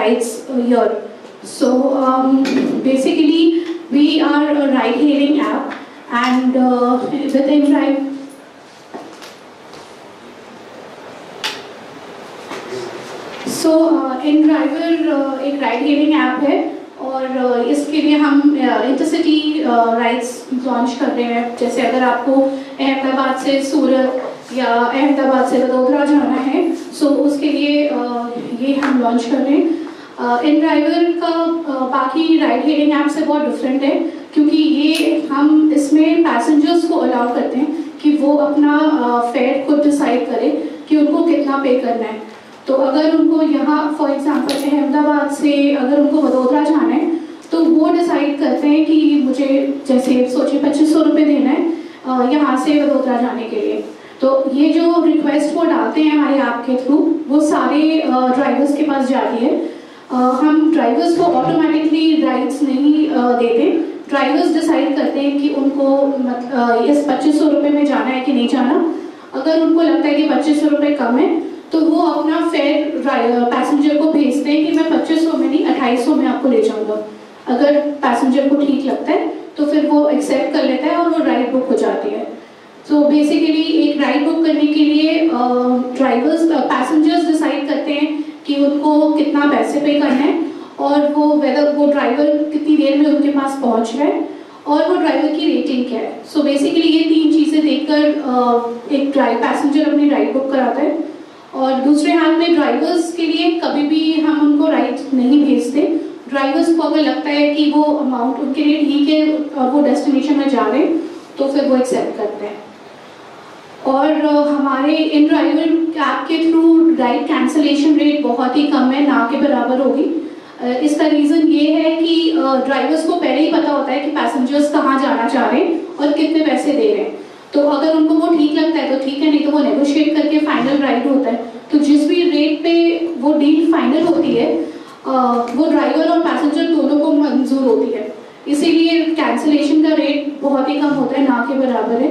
rides here. So basically we are a ride hailing app, and with InDrive InDriver एक ride hailing app है, और इसके लिए हम इंटरसिटी राइड्स लॉन्च कर रहे हैं। जैसे अगर आपको अहमदाबाद से सूरत या अहमदाबाद से वडोदरा जाना है, सो उसके लिए ये हम लॉन्च कर रहे हैं। InDriver का बाकी राइड हेलिंग ऐप से बहुत डिफरेंट है, क्योंकि ये हम इसमें पैसेंजर्स को अलाउ करते हैं कि वो अपना फेयर खुद डिसाइड करें कि उनको कितना पे करना है। तो अगर उनको यहाँ फॉर एग्जांपल अहमदाबाद से अगर उनको वडोदरा जाना है, तो वो डिसाइड करते हैं कि मुझे जैसे सोचिए 2500 रुपये देना है यहाँ से वडोदरा जाने के लिए। तो ये जो रिक्वेस्ट वो डालते हैं हमारे ऐप के थ्रू, वो सारे ड्राइवर्स के पास जाती है। हम ड्राइवर्स को ऑटोमेटिकली राइड्स नहीं देते, ड्राइवर्स डिसाइड करते हैं कि उनको इस 2500 रुपये में जाना है कि नहीं जाना। अगर उनको लगता है कि 2500 रुपये कम है, तो वो अपना फेयर पैसेंजर को भेजते हैं कि मैं 2500 में नहीं 2800 में आपको ले जाऊंगा। अगर पैसेंजर को ठीक लगता है तो फिर वो एक्सेप्ट कर लेता है और वो राइड बुक हो जाती है। सो बेसिकली एक राइड बुक करने के लिए पैसेंजर्स डिसाइड करते हैं कि उनको कितना पैसे पे करना है, और वो ड्राइवर कितनी देर में उनके पास पहुंच रहा है, और वो ड्राइवर की रेटिंग क्या है। सो बेसिकली ये 3 चीज़ें देखकर एक पैसेंजर अपनी राइड बुक कराता है। और दूसरे हाथ में ड्राइवर्स के लिए कभी भी हम उनको राइड नहीं भेजते। ड्राइवर्स को अगर लगता है कि वो अमाउंट उनके लिए ठीक है और वो डेस्टिनेशन में जा रहे हैं, तो फिर वो एक्सेप्ट करते हैं। और हमारे InDriver ऐप के थ्रू राइड कैंसलेशन रेट बहुत ही कम है, ना के बराबर होगी। इसका रीज़न ये है कि ड्राइवर्स को पहले ही पता होता है कि पैसेंजर्स कहाँ जाना चाह रहे हैं और कितने पैसे दे रहे हैं। तो अगर उनको वो ठीक लगता है तो ठीक है, नहीं तो वो नेगोशिएट करके फाइनल राइड होता है। तो जिस भी रेट पे वो डील फाइनल होती है, वो ड्राइवर और पैसेंजर दोनों को मंजूर होती है, इसीलिए कैंसिलेशन का रेट बहुत ही कम होता है, ना के बराबर है।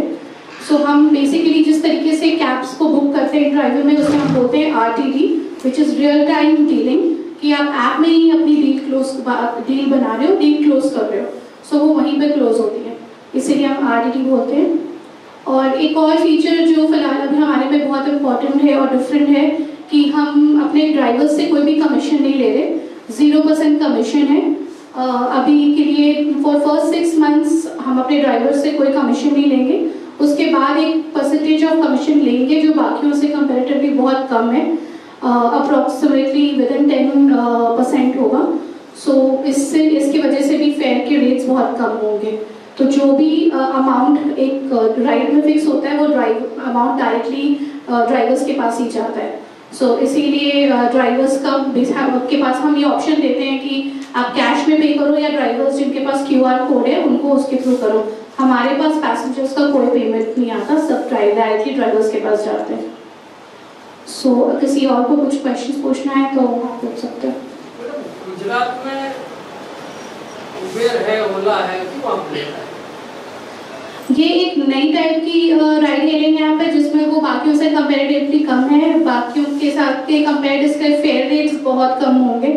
सो हम बेसिकली जिस तरीके से कैब्स को बुक करते हैं ड्राइवर में, उसमें हम बोलते हैं RTD, which is real time dealing, कि आप ऐप में ही अपनी डील बना रहे हो, डील क्लोज कर रहे हो, सो वो वहीं पे क्लोज होती है, इसीलिए हम RTD बोलते हैं। और एक और फीचर जो फिलहाल अभी हमारे में बहुत इम्पॉर्टेंट है और डिफरेंट है, कि हम अपने ड्राइवर्स से कोई भी कमीशन नहीं ले रहे, 0% कमीशन है अभी के लिए। फॉर फर्स्ट 6 मंथ्स हम अपने ड्राइवर्स से कोई कमीशन नहीं लेंगे, उसके बाद एक परसेंटेज ऑफ कमीशन लेंगे जो बाकियों से कंपेरेटिवली बहुत कम है, अप्रॉक्सीमेटली विदिन 10% होगा। सो इसकी वजह से भी फेयर के रेट्स बहुत कम होंगे। तो जो भी अमाउंट एक राइड में फिक्स होता है, वो अमाउंट डायरेक्टली ड्राइवर्स के पास ही जाता है। सो इसीलिए ड्राइवर्स के पास हम ये ऑप्शन देते हैं कि आप कैश में पे करो, या ड्राइवर्स जिनके पास QR कोड है उनको उसके थ्रू करो। हमारे पास पैसेंजर्स का कोई पेमेंट नहीं आता, सब डायरेक्टली ड्राइवर्स के पास जाते हैं। सो किसी और को कुछ क्वेश्चन पूछना है तो आप पूछ सकते हैं। गुजरात में उबेर है, ओला है, क्यों आप ले रहे हैं? ये एक नई टाइप की राइड हेलिंग ऐप है, जिसमें वो बाकियों से कंपैरेटिवली कम है। बाकियों के साथ के कंपेयर इसके फेयर रेट्स बहुत कम होंगे।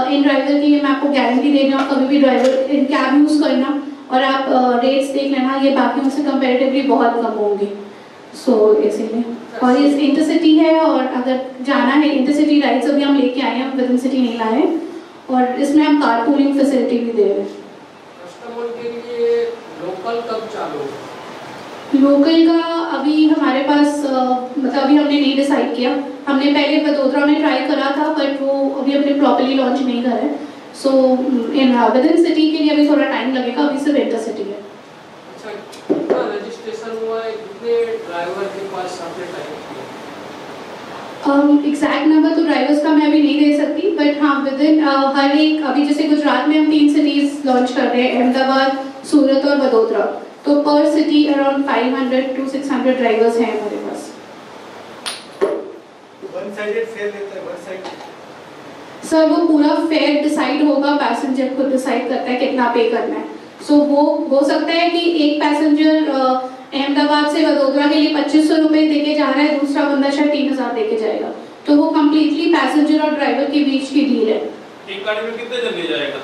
InDriver की मैं आपको गारंटी दे रही हूँ, कभी भी ड्राइवर इन कैब यूज़ करना और आप रेट्स देख लेना, ये बाकियों से कंपैरेटिवली बहुत कम होंगे। सो इसीलिए, और ये इंटरसिटी है, और अगर जाना है इंटरसिटी राइड्स अभी हम लेके आए हैं, हम विदिन सिटी नहीं लाए, और इसमें हम कार पूलिंग फैसिलिटी भी दे रहे हैं। कस्टमर के लिए लोकल कब चालू होगा? लोकल का अभी हमारे पास मतलब अभी हमने नहीं डिसाइड किया। हमने पहले वडोदरा में ट्राई करा था, बट वो अभी हमने प्रॉपर्ली लॉन्च नहीं करा है। सो विदिन सिटी के लिए अभी थोड़ा टाइम लगेगा, अभी सिर्फ इंटरसिटी है। अच्छा, कितना रजिस्ट्रेशन हुआ है, कितने ड्राइवर के पास आपने टाइम किया? एग्जैक्ट नंबर तो ड्राइवर्स का मैं अभी नहीं दे सकती, बट हाँ विदिन हर एक, अभी जैसे गुजरात में हम 3 सिटीज़ लॉन्च कर रहे हैं, अहमदाबाद, सूरत और वडोदरा। तो पर सिटी अराउंड 500 to 600 ड्राइवर्स हैं हमारे पास। वन साइडेड फेयर लेता है, वन साइड सर वो पूरा फेयर डिसाइड होगा, पैसेंजर खुद डिसाइड करता है कितना पे करना है। सो वो हो सकता है कि एक पैसेंजर अहमदाबाद से वडोदरा के लिए 2500 रुपये देके जा रहा है, दूसरा बंदा शायद 3000 देके जाएगा। तो वो कम्प्लीटली पैसेंजर और ड्राइवर के बीच की डील है। एक गाड़ी में कितने जन ले जाएगा?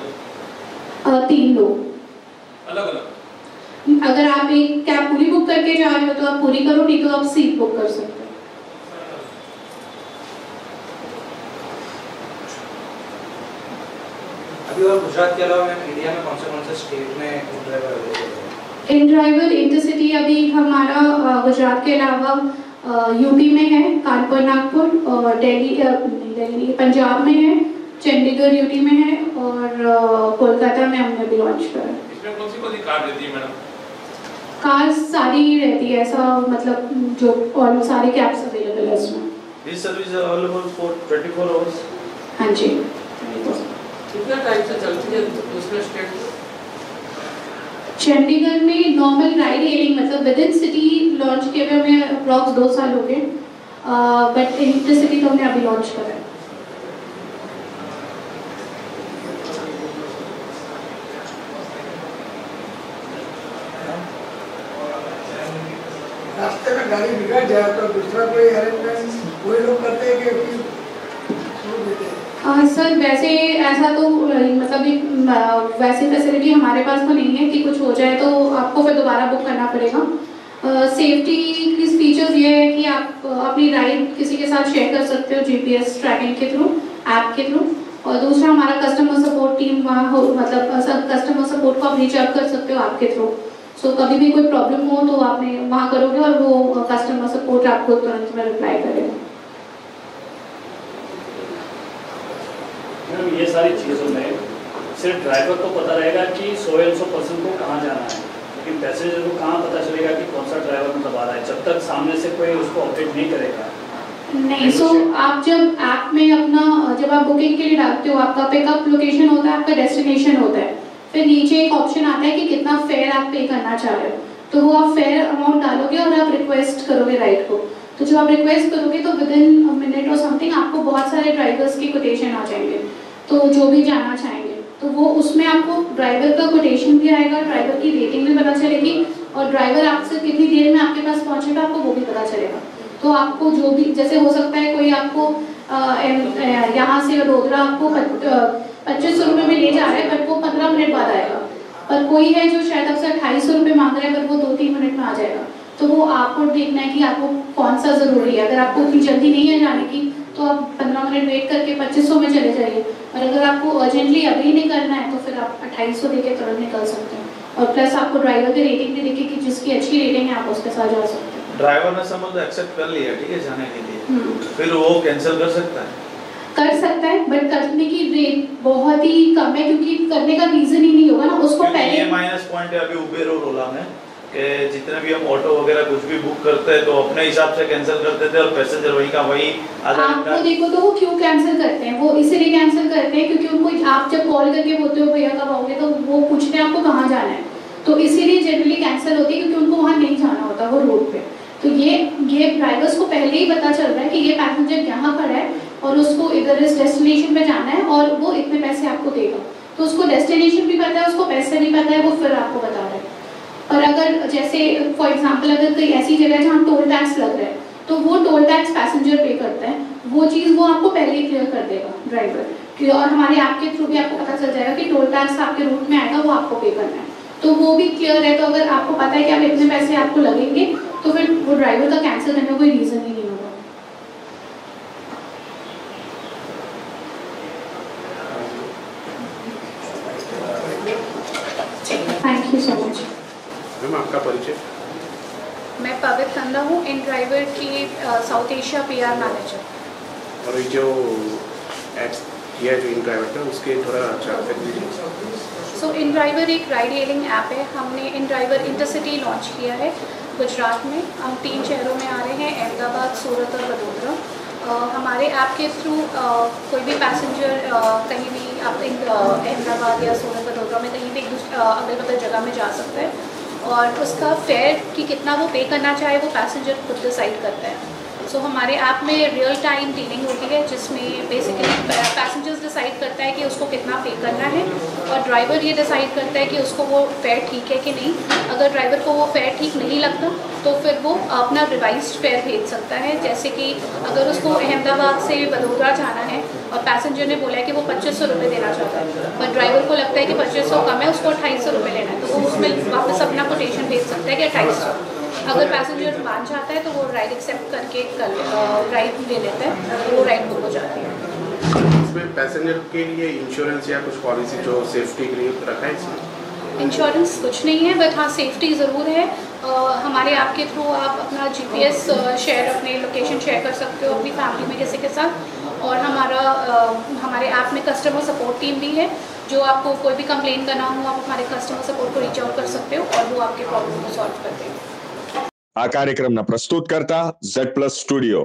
3 लोग अलग अलग। अगर आप एक कैब पूरी बुक करके जा रहे हो तो आप पूरी करो, नहीं तो आप सीट बुक कर सकते हो। अभी और गुजरात के अलावा इंडिया में कौन से स्टेट में इन ड्राइवर अवेलेबल है? इन ड्राइवर इंटरसिटी अभी हमारा गुजरात के अलावा यूपी में है, कानपुर नागपुर, और दिल्ली पंजाब में है, चंडीगढ़ यूटी में है, और कोलकाता में हमने अभी लॉन्च करा है। इसमें कौन सी कार रहती है मैडम? कार सारी रहती है, ऐसा मतलब जो ऑल सारे कैब्स अवेलेबल है इसमें। This service is available for 24 hours. हाँ जी। कितना टाइम से चलती है दूसरे स्टेट में? चंडीगढ़ में नॉर्मल राइड हेलिंग मतलब विद इन सिटी लॉन्च किए हुए हमें अप्रॉक्स 2 साल हो गए, बट इंटरसिटी तो हमने अभी लॉन्च करा है। रास्ते में गाड़ी बिगड़ जाए तो दूसरा कोई अरेंजमेंट वही लोग करते हैं कि छोड़ देते हैं? सर वैसे ऐसा तो मतलब एक वैसी फैसिलिटी हमारे पास तो नहीं है कि कुछ हो जाए तो आपको फिर दोबारा बुक करना पड़ेगा। सेफ्टी की फीचर्स ये है कि आप अपनी राइड किसी के साथ शेयर कर सकते हो जीपीएस ट्रैकिंग के थ्रू, ऐप के थ्रू, और दूसरा हमारा कस्टमर सपोर्ट टीम वहाँ हो, मतलब कस्टमर सपोर्ट को आप रीच आउट कर सकते हो आपके थ्रू। सो कभी भी कोई प्रॉब्लम हो तो आपने वहाँ करोगे और वो कस्टमर सपोर्ट आपको तुरंत में रिप्लाई करेगा। मैम ये सारी चीज़ों में सिर्फ ड्राइवर को पता रहेगा कि 100% को कहाँ जाना है, लेकिन पैसेंजर को कहाँ पता चलेगा कि कौन सा ड्राइवर मतलब आ रहा है, जब तक सामने से कोई उसको अपडेट नहीं करेगा? नहीं, सो आप जब ऐप में अपना जब आप बुकिंग के लिए डालते हो, आपका पिकअप लोकेशन होता है, आपका डेस्टिनेशन होता है, फिर नीचे एक ऑप्शन आता है कि कितना फेयर आप पे करना चाह रहे हो, तो वो आप फेयर अमाउंट डालोगे और आप रिक्वेस्ट करोगे राइड को। तो जब आप रिक्वेस्ट करोगे तो विद इन मिनट और समथिंग आपको बहुत सारे ड्राइवर्स की कोटेशन आ जाएंगे, तो जो भी जाना चाहेंगे तो वो उसमें आपको ड्राइवर का कोटेशन भी आएगा, ड्राइवर की रेटिंग भी पता चलेगी, और ड्राइवर आपसे कितनी देर में आपके पास पहुंचेगा आपको वो भी पता चलेगा। तो आपको जो भी जैसे हो सकता है कोई आपको यहाँ से वडोदरा आपको 2500 रुपये में ले जा रहा है बट वो 15 मिनट बाद आएगा, पर कोई है जो शायद आपसे 2800 रुपये मांग रहा है पर वो 2-3 मिनट में आ जाएगा। तो वो आपको देखना है कि आपको कौन सा ज़रूरी है। अगर आपको उतनी जल्दी नहीं है जाने की तो आप 15 मिनट वेट करके 2500 में चले जाइए, और अगर आपको अर्जेंटली अभी नहीं करना है तो फिर आप 2800 देके तुरंत निकल सकते हैं, और प्लस आपको ड्राइवर की रेटिंग भी देखिए कि जिसकी अच्छी रेटिंग है आप उसके साथ जा सकते हैं। ड्राइवर ने समझ एक्सेप्ट कर लिया ठीक है जाने के लिए, फिर वो कैंसिल कर सकता है, बट करने की रेट बहुत ही कम है क्योंकि करने का रीजन ही नहीं होगा ना उसको पहले। ये माइनस पॉइंट है अभी उबेर और ओला में कि जितने भी हम ऑटो वगैरह कुछ भी बुक करते हैं तो अपने हिसाब से कैंसिल कर देते हैं और पैसेंजर वही का वही आधा घंटा। आपको देखो तो वो क्यों कैंसिल करते हैं, वो इसीलिए कैंसिल करते हैं क्योंकि उनको आप जब कॉल करके बोलते हो भैया कब आओगे तो वो पूछते हैं आपको कहाँ जाना है, तो इसीलिए जनरली कैंसिल होती है क्योंकि उनको वहाँ नहीं जाना होता वो रोड पे। तो ये ड्राइवर्स को पहले ही पता चल रहा है कि ये पैसेंजर यहाँ खड़ा है और उसको इधर इस डेस्टिनेशन पे जाना है और वो इतने पैसे आपको देगा, तो उसको डेस्टिनेशन भी पता है, उसको पैसे भी पता है, वो फिर आपको बता रहा है। और अगर जैसे फॉर एग्जांपल अगर कोई ऐसी जगह है जहाँ टोल टैक्स लग रहा है तो वो टोल टैक्स पैसेंजर पे करता है, वो चीज़ वो आपको पहले ही क्लियर कर देगा ड्राइवर, और हमारे ऐप के थ्रू भी आपको पता चल जाएगा कि टोल टैक्स आपके रूट में आएगा वो आपको पे करना है, तो वो भी क्लियर है। तो अगर आपको पता है कि आप इतने पैसे आपको लगेंगे तो फिर वो ड्राइवर का कैंसिल करने का कोई रीज़न ही नहीं होगा। Thank you so much. Ma'am आपका परिचय? मैं पवित्र खन्ना हूँ, इन ड्राइवर की साउथ एशिया पीआर मैनेजर। और ये जो ऐप किया है जो इन ड्राइवर का उसके थोड़ा अच्छा कर दीजिए। सो इन ड्राइवर एक राइड हेलिंग ऐप है, हमने इन ड्राइवर इंटरसिटी लॉन्च किया है गुजरात में। हम 3 शहरों में आ रहे हैं, अहमदाबाद, सूरत और वडोदरा। हमारे ऐप के थ्रू कोई भी पैसेंजर कहीं भी आप अहमदाबाद या सूरत वडोदरा में कहीं भी अगल बगल जगह में जा सकता है, और उसका फेयर कि कितना वो पे करना चाहे वो पैसेंजर खुद डिसाइड करता है। सो हमारे ऐप में रियल टाइम डीलिंग होती है, जिसमें बेसिकली पैसेंजर्स डिसाइड करता है कि उसको कितना पे करना है और ड्राइवर ये डिसाइड करता है कि उसको वो फेयर ठीक है कि नहीं। अगर ड्राइवर को वो फेयर ठीक नहीं लगता तो फिर वो अपना रिवाइज्ड फेयर भेज सकता है। जैसे कि अगर उसको अहमदाबाद से वडोदरा जाना है और पैसेंजर ने बोला है कि वो 2500 रुपये देना चाहता है, पर ड्राइवर को लगता है कि 2500 कम है, उसको 2800 रुपये लेना है, तो वो उसमें वापस अपना कोटेशन भेज सकता है कि 2800। अगर पैसेंजर मान जाता है तो वो राइड एक्सेप्ट करके राइड ले लेता है, तो वो राइड बुक हो जाती है। इसमें पैसेंजर के लिए इंश्योरेंस या कुछ पॉलिसी जो सेफ्टी के लिए रखा है इसमें? इंश्योरेंस कुछ नहीं है, बट हाँ सेफ्टी ज़रूर है। हमारे ऐप के थ्रू आप अपना GPS शेयर, अपने लोकेशन शेयर कर सकते हो अपनी फैमिली में किसी के साथ। और हमारे ऐप में कस्टमर सपोर्ट टीम भी है, जो आपको कोई भी कंप्लेन करना हो आप हमारे कस्टमर सपोर्ट को रीच आउट कर सकते हो और वो आपके प्रॉब्लम को सॉल्व करते हैं। આ કાર્યક્રમના પ્રસ્તુતકર્તા Z+ સ્ટુડિયો।